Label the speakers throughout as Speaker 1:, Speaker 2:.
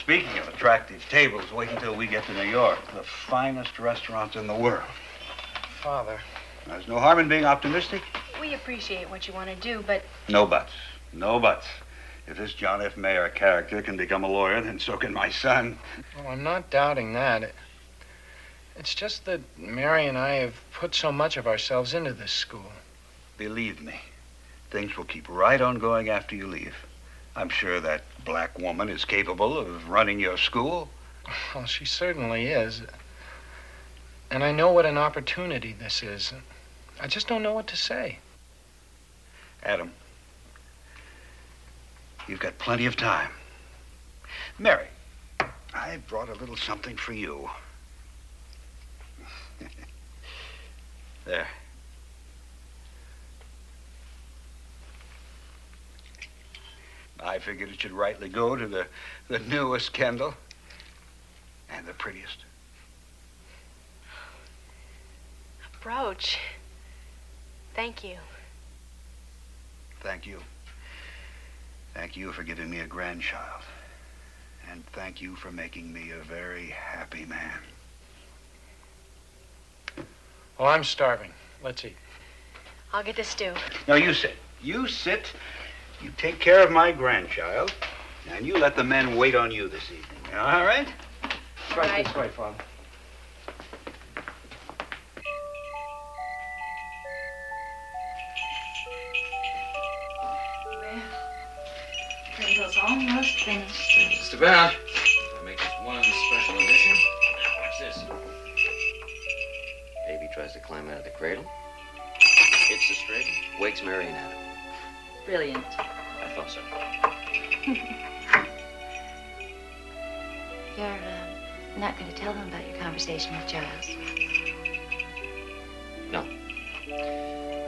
Speaker 1: Speaking of attractive tables, wait until we get to New York. The finest restaurants in the world.
Speaker 2: Father.
Speaker 1: There's no harm in being optimistic.
Speaker 3: We appreciate what you want to do, but...
Speaker 1: No buts. No buts. If this John F. Mayer character can become a lawyer, then so can my son.
Speaker 2: Well, I'm not doubting that. It's just that Mary and I have put so much of ourselves into this school.
Speaker 1: Believe me, things will keep right on going after you leave. I'm sure that black woman is capable of running your school.
Speaker 2: Well, she certainly is. And I know what an opportunity this is. I just don't know what to say.
Speaker 1: Adam, you've got plenty of time. Mary, I brought a little something for you. There. I figured it should rightly go to the newest Kendall and the prettiest.
Speaker 3: A brooch. Thank you.
Speaker 1: Thank you. Thank you for giving me a grandchild. And thank you for making me a very happy man.
Speaker 2: Oh, I'm starving. Let's eat.
Speaker 3: I'll get the stew.
Speaker 1: No, you sit. You sit. You take care of my grandchild, and you let the men wait on you this evening. All right?
Speaker 2: Right this way, Father.
Speaker 4: Well, Kendall's almost finished.
Speaker 5: Just about. I make this one special edition. What's this? Baby tries to climb out of the cradle, hits the string, wakes Mary and Adam.
Speaker 4: Brilliant.
Speaker 5: I thought so.
Speaker 4: You're not going to tell them about your conversation with Giles?
Speaker 5: No.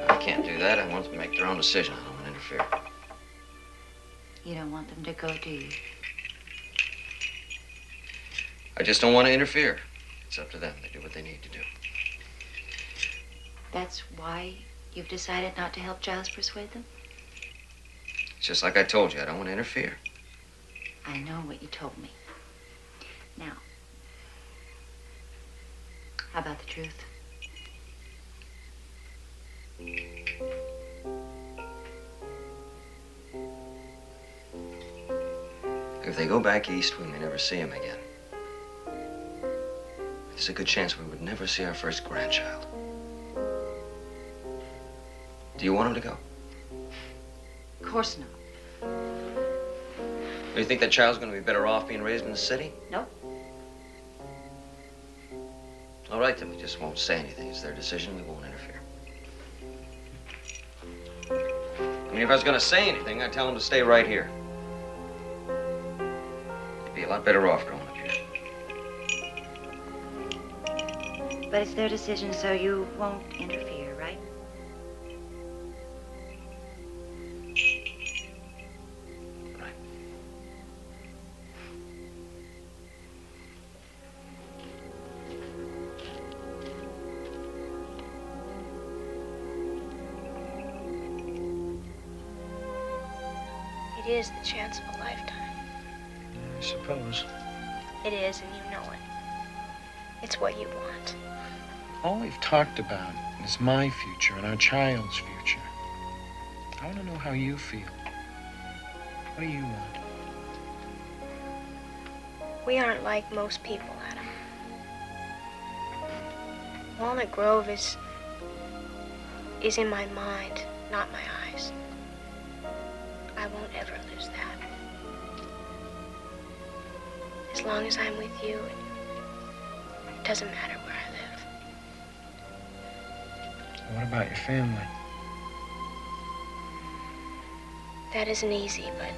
Speaker 5: I can't do that. I want them to make their own decision. I don't want to interfere.
Speaker 4: You don't want them to go, do you?
Speaker 5: I just don't want to interfere. It's up to them. They do what they need to do.
Speaker 4: That's why you've decided not to help Giles persuade them?
Speaker 5: It's just like I told you. I don't want to interfere.
Speaker 4: I know what you told me. Now, how about the truth?
Speaker 5: If they go back east, we may never see him again. There's a good chance we would never see our first grandchild. Do you want him to go?
Speaker 4: Of course not.
Speaker 5: Do you think that child's going to be better off being raised in the city?
Speaker 4: Nope.
Speaker 5: All right, then we just won't say anything. It's their decision. We won't interfere. I mean, if I was going to say anything, I'd tell them to stay right here. They'd be a lot better off growing up here.
Speaker 4: But it's their decision, so you won't interfere, right?
Speaker 5: Right.
Speaker 3: It is the chance of a lifetime.
Speaker 2: I suppose.
Speaker 3: It is, and you know it. It's what you want.
Speaker 2: All we've talked about is my future and our child's future. I want to know how you feel. What do you want?
Speaker 3: We aren't like most people, Adam. Walnut Grove is in my mind, not my eyes. I won't ever lose that. As long as I'm with you, it doesn't matter where I live.
Speaker 2: What about your family?
Speaker 3: That isn't easy, but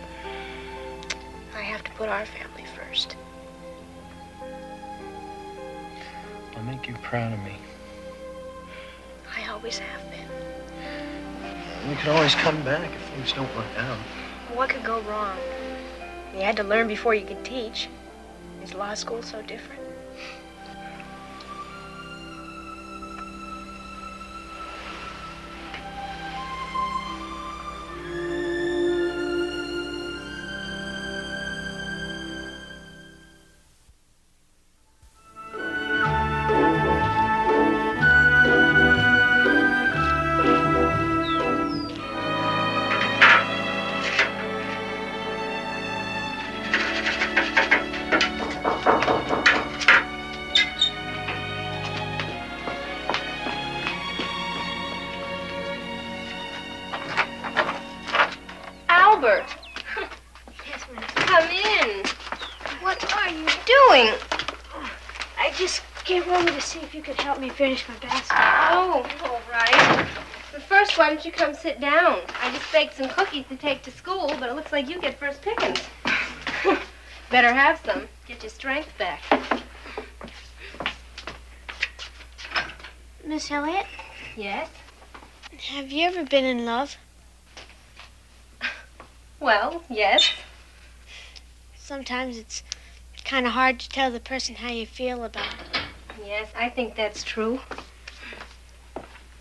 Speaker 3: I have to put our family first.
Speaker 2: I'll make you proud of me.
Speaker 3: I always have been.
Speaker 2: We could always come back if things don't work out.
Speaker 3: What could go wrong? You had to learn before you could teach. Is law school so different? Albert,
Speaker 6: Yes, ma'am.
Speaker 3: come in. What are you doing?
Speaker 6: I just came over to see if you could help me finish my basket.
Speaker 3: Oh, all right. But first, why don't you come sit down? I just baked some cookies to take to school, but it looks like you get first pickings. Better have some. Get your strength back.
Speaker 6: Miss Elliot,
Speaker 3: Yes?
Speaker 6: have you ever been in love?
Speaker 3: Well, yes.
Speaker 6: Sometimes it's kind of hard to tell the person how you feel about it.
Speaker 3: Yes, I think that's true.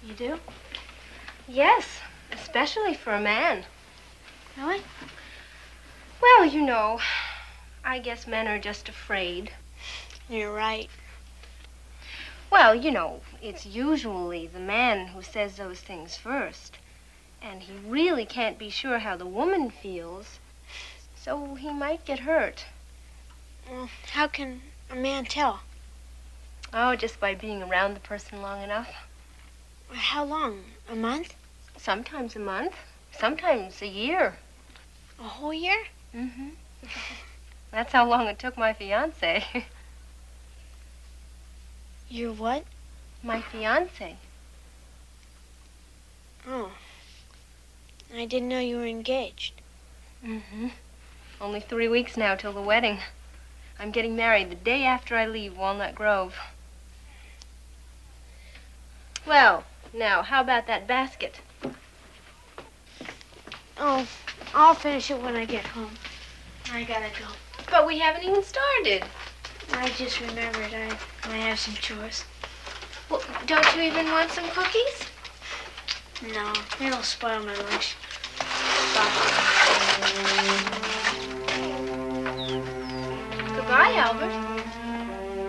Speaker 6: You do?
Speaker 3: Yes, especially for a man.
Speaker 6: Really?
Speaker 3: Well, you know, I guess men are just afraid.
Speaker 6: You're right.
Speaker 3: Well, you know, it's usually the man who says those things first. And he really can't be sure how the woman feels, so he might get hurt.
Speaker 6: Well, how can a man tell?
Speaker 3: Oh, just by being around the person long enough.
Speaker 6: How long? A month?
Speaker 3: Sometimes a month, sometimes a year.
Speaker 6: A whole year?
Speaker 3: Mm-hmm. That's how long it took my fiance.
Speaker 6: Your what?
Speaker 3: My fiance.
Speaker 6: Oh. I didn't know you were engaged.
Speaker 3: Mm-hmm. Only 3 weeks now till the wedding. I'm getting married the day after I leave Walnut Grove. Well, now, how about that basket?
Speaker 6: Oh, I'll finish it when I get home. I gotta go.
Speaker 3: But we haven't even started.
Speaker 6: I just remembered I have some chores.
Speaker 3: Well, don't you even want some cookies?
Speaker 6: No, it'll spoil my lunch.
Speaker 3: Goodbye, Albert.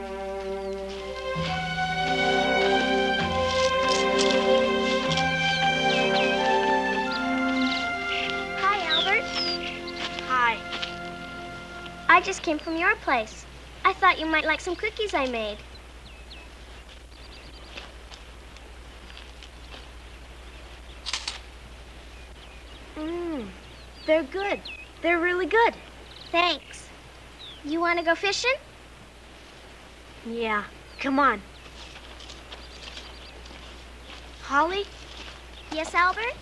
Speaker 7: Hi, Albert.
Speaker 6: Hi.
Speaker 7: I just came from your place. I thought you might like some cookies I made.
Speaker 6: They're good. They're really good.
Speaker 7: Thanks. You want to go fishing?
Speaker 6: Yeah, come on. Holly,
Speaker 7: Yes, Albert?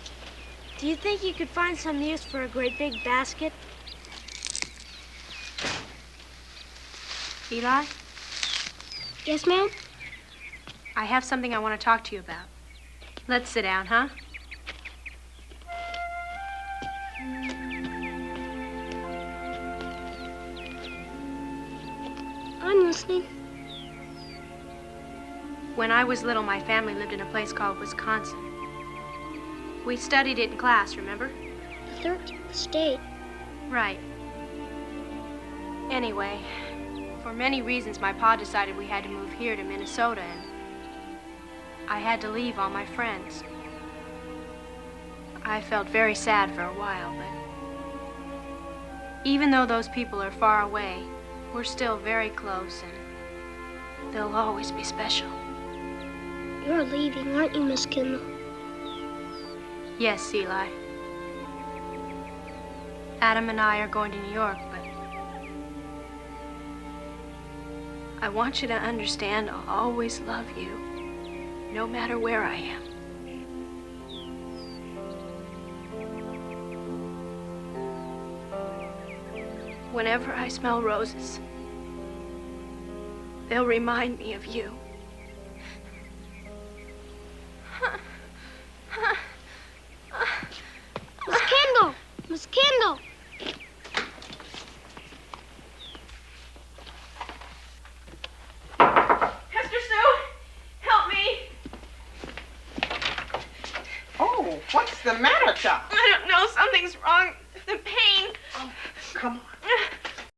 Speaker 6: do you think you could find some use for a great big basket?
Speaker 8: Eli,
Speaker 7: Yes, ma'am?
Speaker 8: I have something I want to talk to you about. Let's sit down, huh?
Speaker 7: I'm listening.
Speaker 8: When I was little, my family lived in a place called Wisconsin. We studied it in class, remember?
Speaker 7: The 13th state.
Speaker 8: Right. Anyway, for many reasons, my pa decided we had to move here to Minnesota, and I had to leave all my friends. I felt very sad for a while, but even though those people are far away, we're still very close, and they'll always be special.
Speaker 7: You're leaving, aren't you, Miss Kendall?
Speaker 8: Yes, Eli. Adam and I are going to New York, but I want you to understand I'll always love you, no matter where I am. Whenever I smell roses, they'll remind me of you.
Speaker 7: Miss Kendall! Miss Kendall!
Speaker 9: Hester Sue, help me.
Speaker 10: Oh, what's the matter, child?
Speaker 9: I don't know. Something's wrong. The pain.